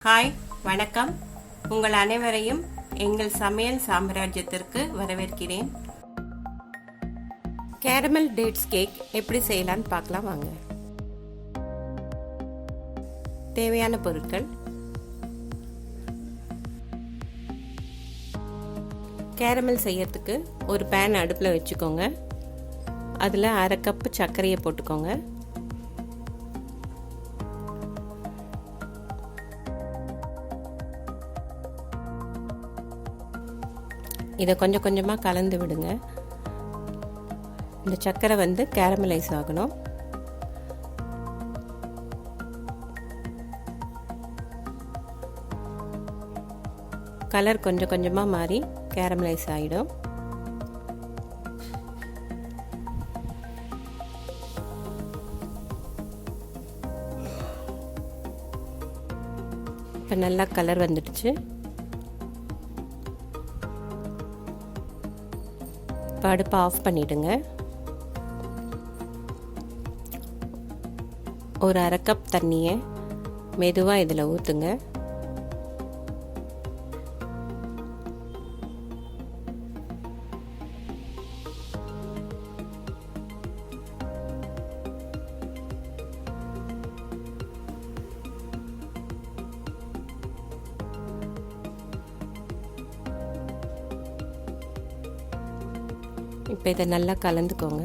Hi, வணக்கம். உங்கள் அனைவரையும் எங்கள் சமையல் சாம்ராஜ்யத்திற்கு வரவேற்கிறேன். கேரமல் டேட்ஸ் கேக் எப்படி செய்யலான்னு பார்க்கலாம் வாங்க. தேவையான பொருட்கள்: கேரமல் செய்யறதுக்கு ஒரு பேன் அடுப்பில் வச்சுக்கோங்க. அதில் 1/2 கப் சர்க்கரையை போட்டுக்கோங்க. இதை கொஞ்சம் கொஞ்சமாக கலந்து விடுங்க. இந்த சர்க்கரை கேரமலைஸ் ஆகணும். கலர் கொஞ்சம் கொஞ்சமாக மாறி கேரமலைஸ் ஆகிடும். இப்போ நல்லா கலர் வந்துடுச்சு. இப்போ அடுப்பை ஆஃப் பண்ணிவிடுங்க. ஒரு 1/2 கப் தண்ணியை மெதுவாக இதில் ஊற்றுங்க. இப்போ இதை நல்லா கலந்துக்கோங்க.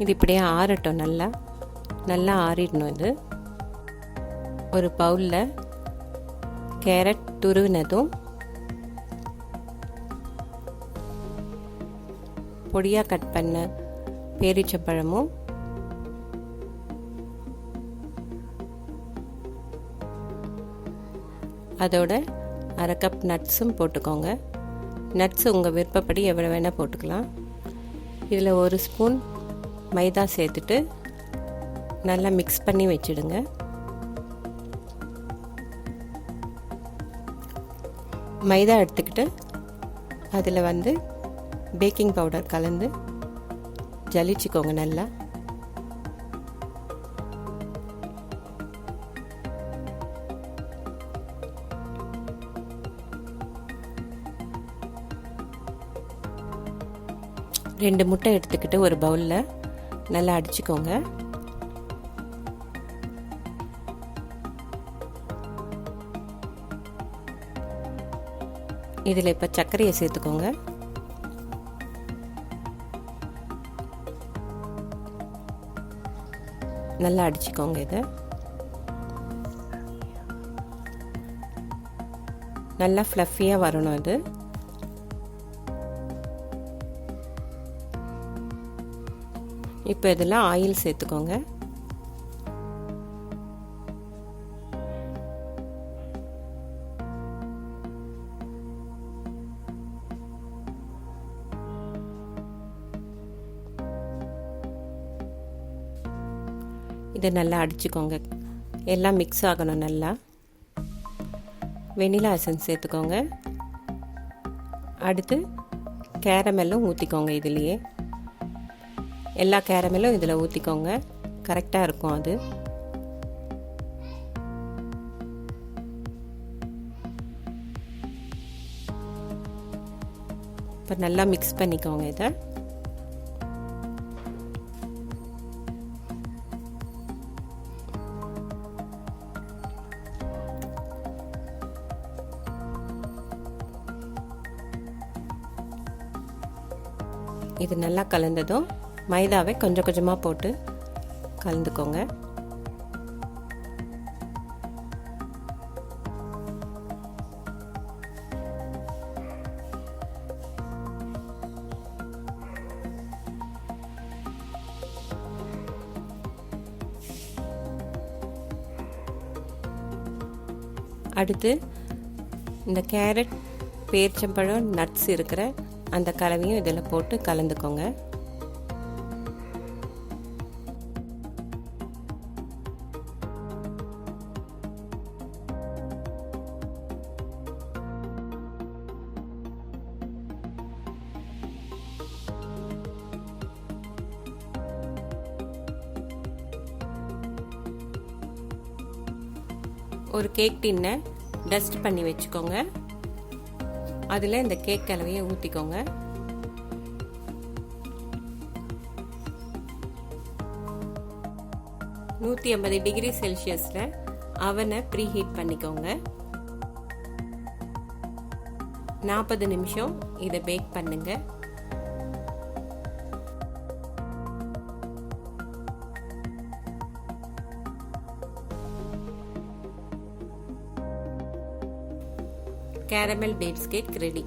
இது இப்படியே ஆறட்டும். நல்லா ஆறிடணும். இது ஒரு பவுலில் கேரட் துருவினதும் பொடியாக கட் பண்ண பேரீச்சம்பழமும் அதோட 1/2 கப் நட்ஸும் போட்டுக்கோங்க. நட்ஸ் உங்கள் விருப்பப்படி எவ்வளோ வேணால் போட்டுக்கலாம். இதில் 1 ஸ்பூன் மைதா சேர்த்துட்டு நல்லா மிக்ஸ் பண்ணி வச்சுடுங்க. மைதா எடுத்துக்கிட்டு அதில் பேக்கிங் பவுடர் கலந்து ஜலிச்சுக்கோங்க. நல்லா ரெண்டு முட்டை எடுத்துக்கிட்டு ஒரு பவுலில் நல்லா அடிச்சுக்கோங்க. இதில் இப்போ சர்க்கரையை சேர்த்துக்கோங்க. நல்லா அடிச்சுக்கோங்க. இதை நல்லா ஃப்ளஃபியாக வரணும். இது இப்போ இதில் ஆயில் சேர்த்துக்கோங்க. இதை நல்லா அடிச்சுக்கோங்க. எல்லாம் மிக்ஸ் ஆகணும். நல்லா வெனிலா எசன்ஸ் சேர்த்துக்கோங்க. அடுத்து கேரமெல்லும் ஊற்றிக்கோங்க. இதுலேயே எல்லா கேரமெல்லும் இதில் ஊற்றிக்கோங்க. கரெக்டாக இருக்கும். அது இப்போ நல்லா மிக்ஸ் பண்ணிக்கோங்க. இதை இது நல்லா கலந்ததும் மைதாவை கொஞ்சம் கொஞ்சமாக போட்டு கலந்துக்கோங்க. அடுத்து இந்த கேரட் பேரிச்சம்பழம் நட்ஸ் இருக்கிற அந்த கலவையும் இதில் போட்டு கலந்துக்கோங்க. ஒரு கேக் டின்னை டஸ்ட் பண்ணி வச்சுக்கோங்க. அதில் இந்த கேக் கலவையை ஊற்றிக்கோங்க. $150°C அவனை ப்ரீ ஹீட் பண்ணிக்கோங்க. 40 நிமிஷம் இதை பேக் பண்ணுங்க. Caramel dates cake ready.